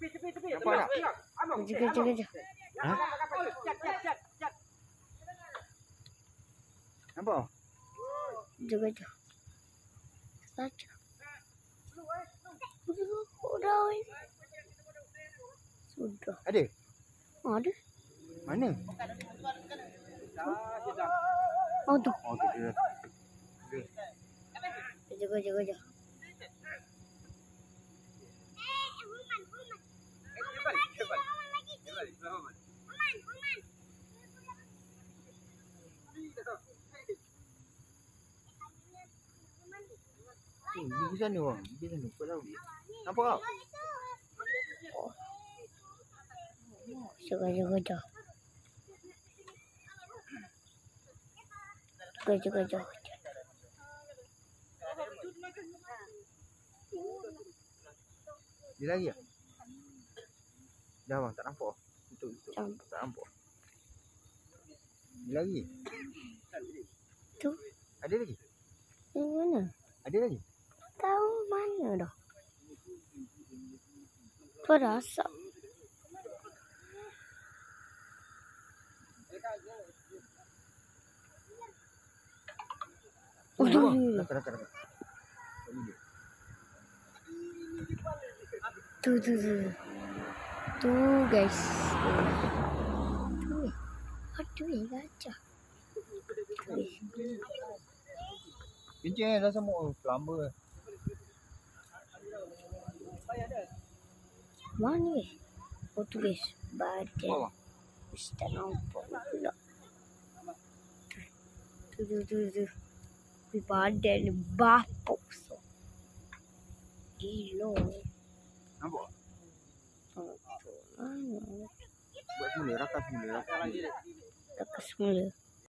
Nampak tak? Kejap. Ha? Nampak? Kejap. Saja. Sudah. Ada? Ada. Mana? Oh tu. Oh, tu dia. Kejap. Di sana bang. Di sana. Kau tahu dia. Nampak tak? Kejap. Dia lari tak? Dah bang, tak nampak. Tutup. Tak nampak. Dia lari. Tu. Ada lagi? Yang mana? Ada lagi? Tahu mana dah. Perasa. Oh, tu. Dekat. Tu guys. Tu gajah. Kencing dah semua. Lama. Mana ni? Oh tu guys. Badan. Bawah. Mesti tak nampak pula. Tu. Badan ni bapuk so. Gila. Nampak? Mana? Buat semula. Rakas semula. Rakas semula.